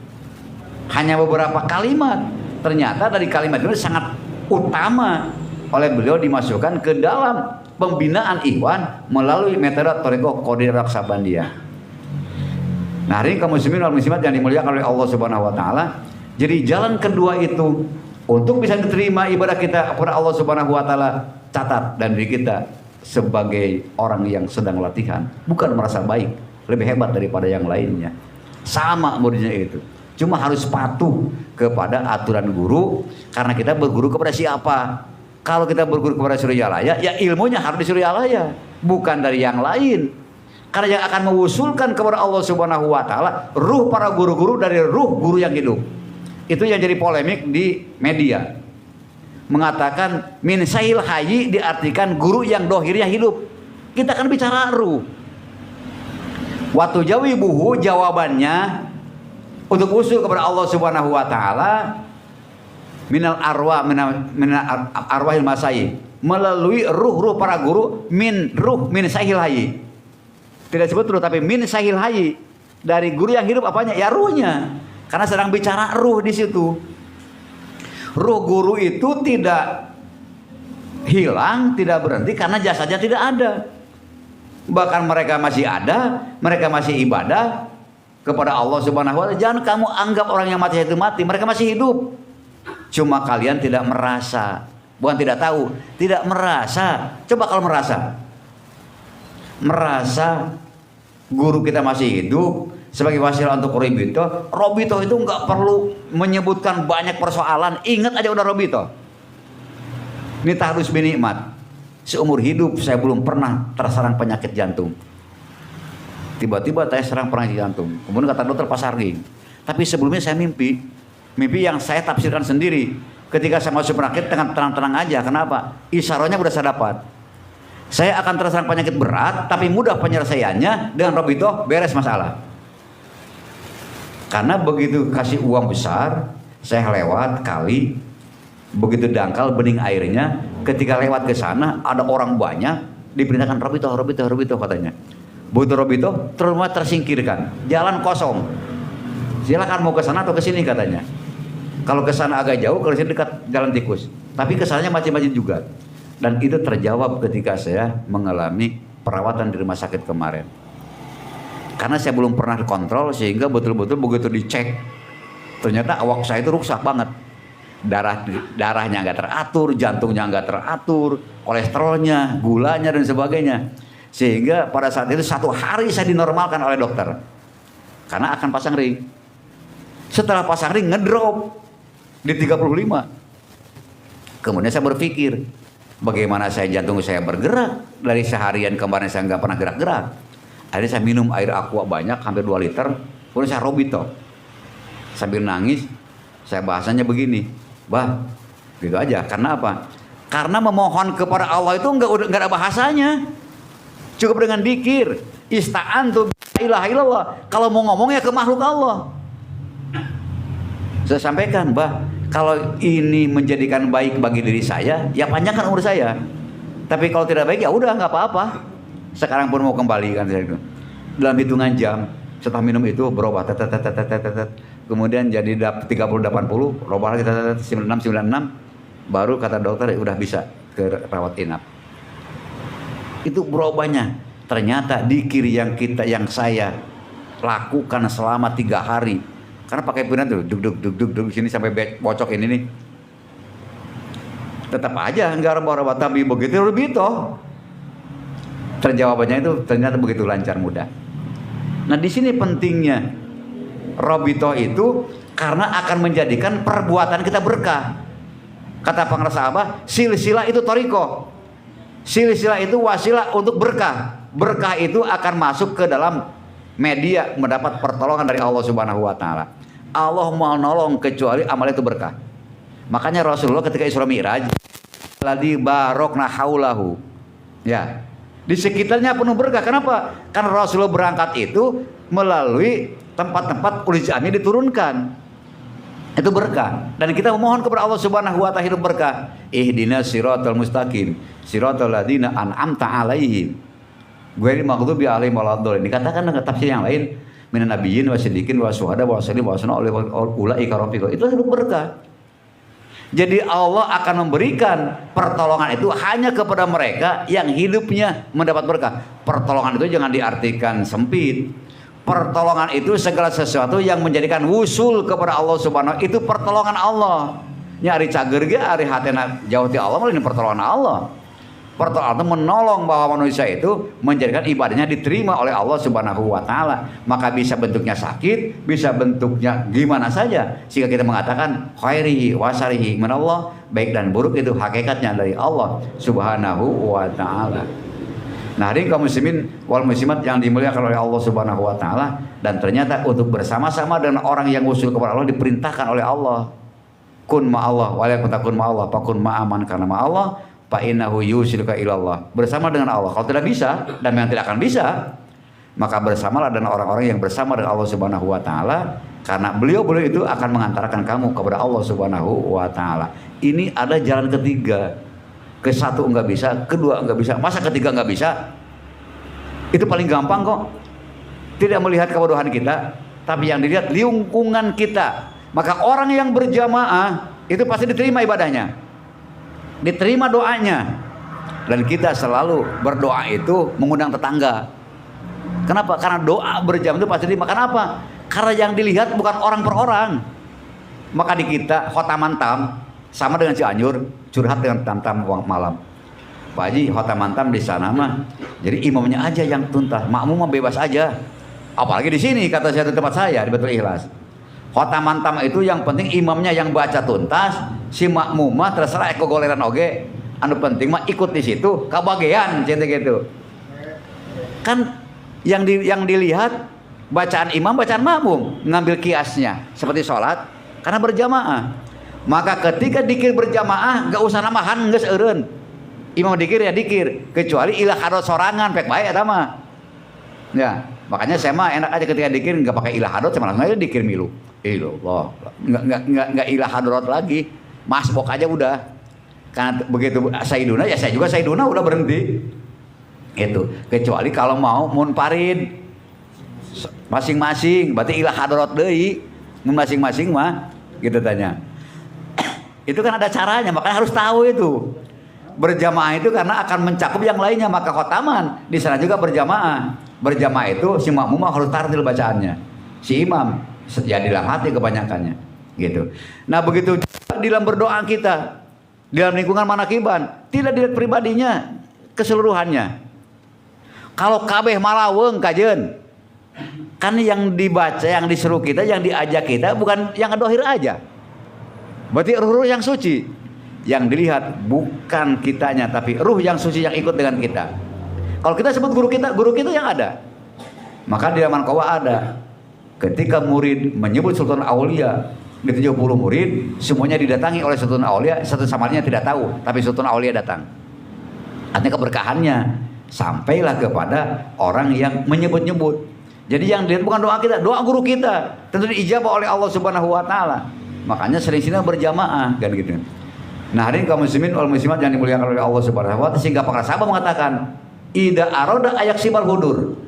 Hanya beberapa kalimat. Ternyata dari kalimat itu sangat utama oleh beliau dimasukkan ke dalam pembinaan ikhwan melalui metode thariqah Qadiriyah Naqsabandiyah. Nah, hari ini kaum muslimin wal muslimat yang dimuliakan oleh Allah Subhanahu wa taala. Jadi jalan kedua itu untuk bisa diterima ibadah kita kepada Allah Subhanahu wa taala, catat dan diri kita sebagai orang yang sedang latihan, bukan merasa baik, lebih hebat daripada yang lainnya. Sama muridnya itu. Cuma harus patuh kepada aturan guru, karena kita berguru kepada siapa? Kalau kita berguru kepada Surya Jalaya, ya ilmunya harus di Surya Jalaya, bukan dari yang lain. Karena yang akan mengusulkan kepada Allah Subhanahu wa taala ruh para guru-guru dari ruh guru yang hidup. Itu yang jadi polemik di media. Mengatakan min sahil hayyi diartikan guru yang dohirnya hidup. Kita akan bicara ruh. Waktu jawibuhu, jawabannya untuk usul kepada Allah Subhanahu wa taala minal arwah minal arwahil masayih, melalui ruh-ruh para guru, min sahil hayyi. Tidak disebut ruh tapi min sahil hayyi, dari guru yang hidup apanya? Ya ruhnya. Karena sedang bicara ruh di situ. Ruh guru itu tidak hilang, tidak berhenti karena jasanya tidak ada. Bahkan mereka masih ada, mereka masih ibadah kepada Allah Subhanahu wa taala. Jangan kamu anggap orang yang mati itu mati, mereka masih hidup. Cuma kalian tidak merasa, bukan tidak tahu, tidak merasa. Coba kalau merasa guru kita masih hidup sebagai wasilah untuk Robito. Robito itu nggak perlu menyebutkan banyak persoalan, ingat aja udah Robito. Ini tahrus binikmat. Seumur hidup saya belum pernah terserang penyakit jantung. Tiba-tiba saya serang penyakit jantung. Kemudian kata dokter Pasarging. Tapi sebelumnya saya mimpi yang saya tafsirkan sendiri. Ketika saya masuk penyakit dengan tenang-tenang aja. Kenapa? Isyaratnya udah saya dapat. Saya akan terserang penyakit berat, tapi mudah penyelesaiannya. Dengan Robito beres masalah. Karena begitu kasih uang besar, saya lewat kali, begitu dangkal bening airnya. Ketika lewat ke sana ada orang banyak, diperintahkan Robito katanya. Begitu Robito terus tersingkirkan, jalan kosong. Silakan mau ke sana atau ke sini katanya. Kalau ke sana agak jauh, kalau sini dekat jalan tikus. Tapi kesannya macam-macam juga. Dan itu terjawab ketika saya mengalami perawatan di rumah sakit kemarin. Karena saya belum pernah dikontrol, sehingga betul-betul begitu dicek, ternyata awak saya itu rusak banget. Darahnya nggak teratur, jantungnya nggak teratur, kolesterolnya, gulanya dan sebagainya. Sehingga pada saat itu 1 hari saya dinormalkan oleh dokter. Karena akan pasang ring. Setelah pasang ring ngedrop di 35. Kemudian saya berpikir, bagaimana jantung saya bergerak dari seharian kemarin saya nggak pernah gerak-gerak. Hari saya minum air aqua banyak, hampir 2 liter. Kemudian saya robito. Sambil nangis, saya bahasanya begini, bah, gitu aja. Karena apa? Karena memohon kepada Allah itu enggak ada bahasanya. Cukup dengan dikir. Ista'antu ilaha illallah. Kalau mau ngomong ya ke makhluk Allah. Saya sampaikan, bah, kalau ini menjadikan baik bagi diri saya, ya panjangkan umur saya. Tapi kalau tidak baik ya udah nggak apa-apa. Sekarang pun mau kembali kan saya itu. Dalam hitungan jam setelah minum itu berubah kemudian jadi 30 80, berubah lagi 96 baru kata dokter ya udah bisa ke rawat inap. Itu berubahnya. Ternyata dikir yang saya lakukan selama 3 hari. Karena pakai pikiran tuh duk sini sampai bocok ini nih. Tetap aja enggak raba-raba, tapi begitu lebih toh. Terjawabannya itu ternyata begitu lancar mudah. Nah di sini pentingnya robito itu karena akan menjadikan perbuatan kita berkah. Kata para sahabat, silsilah itu toriko. Silsilah itu wasilah untuk berkah. Berkah itu akan masuk ke dalam media mendapat pertolongan dari Allah Subhanahu wa taala. Allah mau nolong kecuali amal itu berkah. Makanya Rasulullah ketika Isra Mi'raj ladzi barokna haulahu. Ya. Di sekitarnya penuh berkah. Kenapa? Karena Rasulullah berangkat itu melalui tempat-tempat ulil azmi diturunkan. Itu berkah. Dan kita memohon kepada Allah Subhanahu wa taala hidup berkah. Ihdinas siratal mustaqim, siratal ladzina an'amta 'alaihim. Ghairil maghdubi 'alaihim waladdallin. Dikatakan dengan tafsir yang lain, minan nabiyyin wasiddiqin wasyuhada wasallim wasana ulaika rafiqa. Itu hidup berkah. Jadi Allah akan memberikan pertolongan itu hanya kepada mereka yang hidupnya mendapat berkah. Pertolongan itu jangan diartikan sempit. Pertolongan itu segala sesuatu yang menjadikan wusul kepada Allah Subhanahu. Itu pertolongan Allah. Nyari cager ge ari hatena jauh ti Allah, ini pertolongan Allah. Pertolongan itu menolong bahwa manusia itu menjadikan ibadahnya diterima oleh Allah Subhanahu wa taala. Maka bisa bentuknya sakit, bisa bentuknya gimana saja. Sehingga kita mengatakan khairihi wa syarrihi minallah, baik dan buruk itu hakikatnya dari Allah Subhanahu wa taala. Nah, hari kaum muslimin wal muslimat yang dimuliakan oleh Allah Subhanahu wa taala, dan ternyata untuk bersama-sama dengan orang yang usul kepada Allah diperintahkan oleh Allah. Kun ma Allah wa la takun ma Allah, fakun ma aman karena ma Allah. Fa innahu yusiluka ilallah. Bersama dengan Allah. Kalau tidak bisa dan memang tidak akan bisa, maka bersamalah dengan orang-orang yang bersama dengan Allah Subhanahu wa taala, karena beliau itu akan mengantarkan kamu kepada Allah Subhanahu wa taala. Ini ada jalan ketiga. Ke satu enggak bisa, kedua enggak bisa, masa ketiga enggak bisa? Itu paling gampang kok. Tidak melihat kebodohan kita, tapi yang dilihat lingkungan kita. Maka orang yang berjamaah itu pasti diterima ibadahnya, diterima doanya. Dan kita selalu berdoa itu mengundang tetangga. Kenapa? Karena doa berjamaah itu pasti diterima. Kenapa? Karena yang dilihat bukan orang per orang. Maka di kita khotaman tam sama dengan Cianjur, curhat dengan tam-tam malam. Pak Haji, khotaman tam di sana mah jadi imamnya aja yang tuntas, makmum mah bebas aja. Apalagi di sini kata saya di tempat saya di Betul Ikhlas. Khotaman tam itu yang penting imamnya yang baca tuntas, si makmum mah terserah eko goleran oge. Anu penting mah ikut di situ, kabagean cinta gitu. Kan yang dilihat bacaan imam, bacaan makmum, ngambil kiasnya seperti sholat karena berjamaah. Maka ketika dikir berjamaah gak usah namahan geus eureun. Imam dikir ya dikir, kecuali ilah hadot sorangan pek bae eta mah. Ya, makanya saya mah enak aja ketika dikir enggak pakai ilah hadot, saya langsung aja dikir milu. Ilallah. Enggak ilah hadot lagi. Masbok aja udah. Karena begitu sayyiduna ya saya juga sayyiduna udah berhenti. Itu. Kecuali kalau mau munfarid masing-masing, berarti ilah hadot deui. Masing-masing mah gitu tanya. Itu kan ada caranya, makanya harus tahu itu. Berjamaah itu karena akan mencakup yang lainnya, maka khotaman di sana juga berjamaah. Berjamaah itu si makmum harus tartil bacaannya. Si imam ya di dalam hati kebanyakannya, gitu. Nah, begitu di dalam berdoa kita, di dalam lingkungan manakiban, tidak dilihat pribadinya, keseluruhannya. Kalau kabeh malaweng kajen, kan yang dibaca, yang disuruh kita, yang diajak kita bukan yang ngedohir aja. Berarti ruh yang suci yang dilihat bukan kitanya, tapi ruh yang suci yang ikut dengan kita. Kalau kita sebut guru kita yang ada. Maka di zaman Qawa ada, ketika murid menyebut Sultan Aulia di 70 murid, semuanya didatangi oleh Sultan Aulia, satu sama lainnya tidak tahu, tapi Sultan Aulia datang. Artinya keberkahannya sampailah kepada orang yang menyebut-nyebut. Jadi yang dilihat bukan doa kita, doa guru kita tentu diijabah oleh Allah Subhanahu wa taala. Makanya sering-sering berjamaah kan gitu. Nah, hari ini kaum muslimin wal muslimat yang dimuliakan oleh Allah Subhanahu wa taala, sehingga para sahabat mengatakan, "Ida aroda ayak sibal hudur."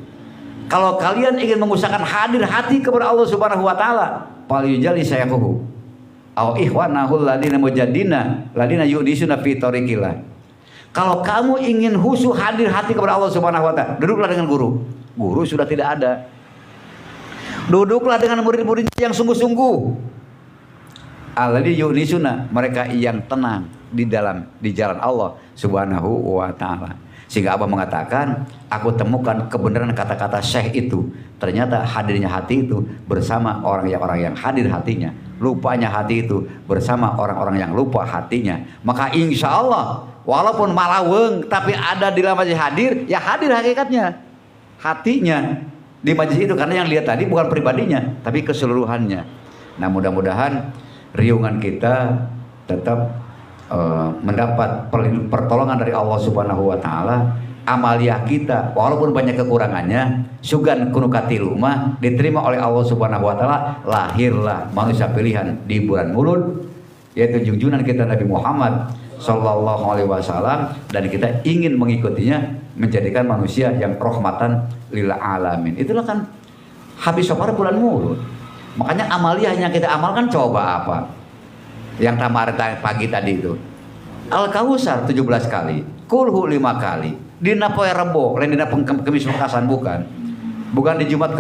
Kalau kalian ingin mengusahakan hadir hati kepada Allah Subhanahu wa taala, falyujali sayaquhu. Aw ikhwanahul ladina mujadina ladina yudisuna fi tariqillah. Kalau kamu ingin khusyuk hadir hati kepada Allah Subhanahu wa taala, duduklah dengan guru. Guru sudah tidak ada. Duduklah dengan murid-murid yang sungguh-sungguh. Alladzi yunisuna, mereka yang tenang di jalan Allah Subhanahu wa taala. Sehingga Abah mengatakan, aku temukan kebenaran kata-kata Syekh itu. Ternyata hadirnya hati itu bersama orang yang hadir hatinya. Lupanya hati itu bersama orang-orang yang lupa hatinya. Maka insya Allah, walaupun malaweng tapi ada di dalam majlis hadir, ya hadir hakikatnya. Hatinya di majlis itu, karena yang lihat tadi bukan pribadinya, tapi keseluruhannya. Nah, mudah-mudahan riungan kita tetap mendapat pertolongan dari Allah Subhanahu wa taala. Amaliyah kita walaupun banyak kekurangannya, sugan kunukatil umah, diterima oleh Allah Subhanahu wa taala. Lahirlah manusia pilihan di bulan Maulud, yaitu junjungan kita Nabi Muhammad sallallahu alaihi wasallam, dan kita ingin mengikutinya, menjadikan manusia yang rahmatan lil alamin. Itulah kan habis safar bulan Maulud. Makanya amaliyah yang kita amalkan coba apa? Yang tamar pagi tadi itu Al-Kautsar 17 kali, Kulhu 5 kali, dina poe Rebo, lain dina Kemis Wekasan bukan di Jumat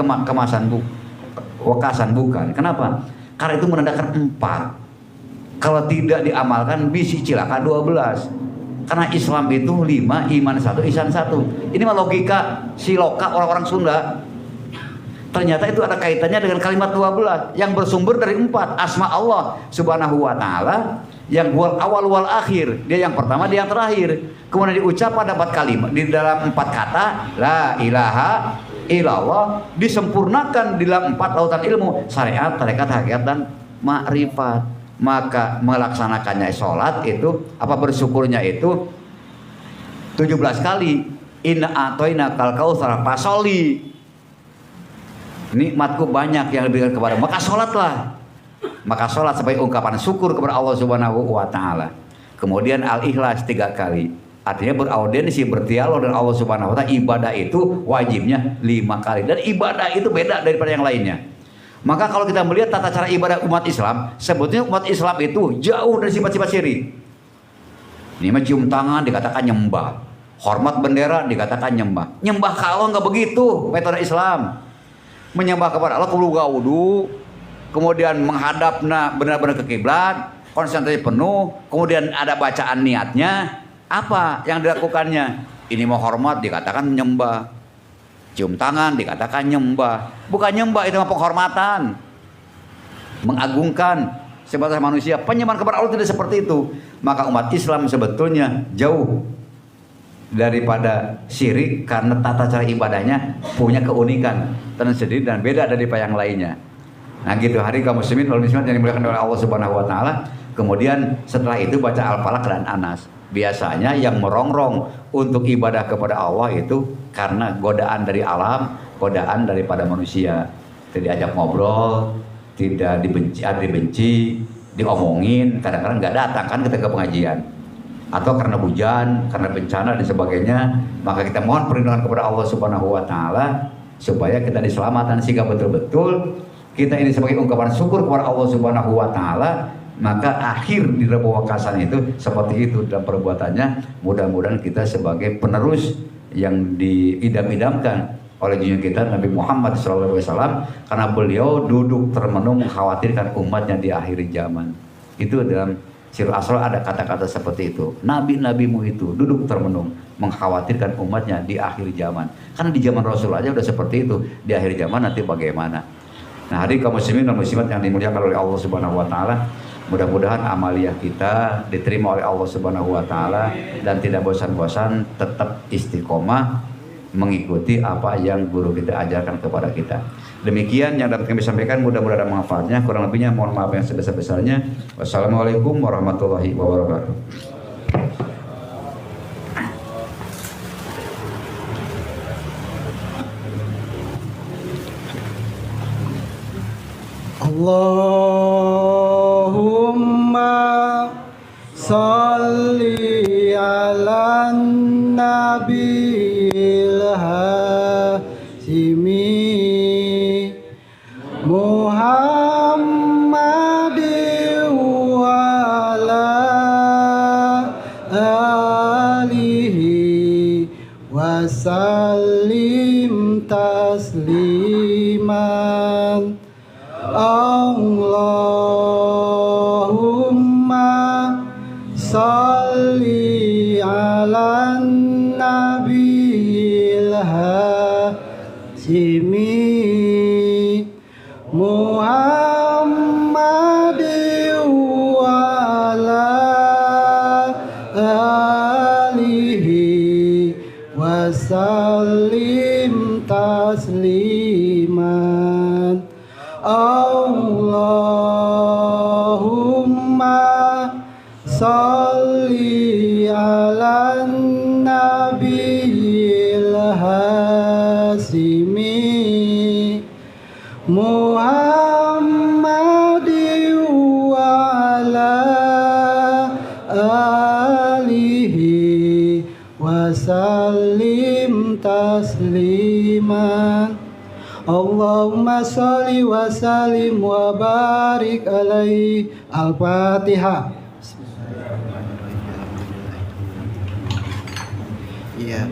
Wekasan bukan. Kenapa? Karena itu menandakan 4. Kalau tidak diamalkan bisi cilaka 12. Karena Islam itu 5, iman 1, ihsan 1. Ini mah logika siloka orang-orang Sunda. Ternyata itu ada kaitannya dengan kalimat 12 yang bersumber dari 4 asma Allah Subhanahu wa taala, yang wal awal wal akhir, dia yang pertama, dia yang terakhir. Kemudian diucapkan dapat kalimat di dalam 4 kata la ilaha illallah, disempurnakan di dalam 4 lautan ilmu, syariat, tarekat, hakikat, dan makrifat. Maka melaksanakannya sholat itu, apa bersyukurnya itu 17 kali. Inna atoina kal kautsar fasoli. Nikmatku banyak yang diberikan kepada, maka sholatlah. Maka sholat sebagai ungkapan syukur kepada Allah Subhanahu wa taala. Kemudian al-ikhlas 3 kali. Artinya beraudiensi, berdialog dengan Allah Subhanahu wa taala. Ibadah itu wajibnya 5 kali, dan ibadah itu beda daripada yang lainnya. Maka kalau kita melihat tata cara ibadah umat Islam, sebetulnya umat Islam itu jauh dari sifat-sifat syirik. Ini mencium tangan dikatakan nyembah, hormat bendera dikatakan nyembah. Nyembah kalau nggak begitu metode Islam. Menyembah kepada Allah kudu wudu, kemudian menghadap benar-benar ke kiblat, konsentrasi penuh, kemudian ada bacaan niatnya. Apa yang dilakukannya? Ini mau hormat dikatakan nyembah, cium tangan dikatakan nyembah. Bukan nyembah, itu mah penghormatan, mengagungkan sebatas manusia. Penyembahan kepada Allah tidak seperti itu. Maka umat Islam sebetulnya jauh daripada syirik, karena tata cara ibadahnya punya keunikan tersendiri dan beda daripada yang lainnya. Nah gitu, hari kaum muslimin wal muslimat yang dimuliakan oleh Allah Subhanahu wa taala. Kemudian setelah itu baca Al-Falaq dan Anas. Biasanya yang merongrong untuk ibadah kepada Allah itu karena godaan dari alam, godaan daripada manusia. Tidak diajak ngobrol, tidak dibenci, diomongin, kadang-kadang nggak datang kan ketika pengajian. Atau karena hujan, karena bencana dan sebagainya, maka kita mohon perlindungan kepada Allah Subhanahu wa taala supaya kita diselamatkan, sehingga betul-betul kita ini sebagai ungkapan syukur kepada Allah Subhanahu wa taala. Maka akhir di Rebo Wekasan itu seperti itu dalam perbuatannya. Mudah-mudahan kita sebagai penerus yang diidam-idamkan oleh junjungan kita Nabi Muhammad SAW, karena beliau duduk termenung mengkhawatirkan umatnya di akhir zaman. Itu dalam Sirul Asrar ada kata-kata seperti itu. Nabi-nabimu itu duduk termenung mengkhawatirkan umatnya di akhir zaman. Karena di zaman Rasul aja udah seperti itu, di akhir zaman nanti bagaimana? Nah, hari kaum muslimin dan muslimat yang dimuliakan oleh Allah Subhanahu wa taala, mudah-mudahan amaliyah kita diterima oleh Allah Subhanahu wa taala dan tidak bosan-bosan, tetap istiqomah mengikuti apa yang guru kita ajarkan kepada kita. Demikian yang dapat kami sampaikan, mudah-mudahan ada manfaatnya. Kurang lebihnya mohon maaf yang sebesar-besarnya. Wassalamualaikum warahmatullahi wabarakatuh. Allahumma salli ala nabiyil hasimi Muhammadin wa ala alihi wa sallim tasliman. Allahumma salli ala nabiyil hasimi Muhammadin wa ala alihi wa sallim tasliman. Allahumma salli ala nabiyil hasimi Muhammadin wa ala alihi wa sallim tasliman. Allahumma salli wa sallim wa barik alaihi. Al-Fatihah. Iya,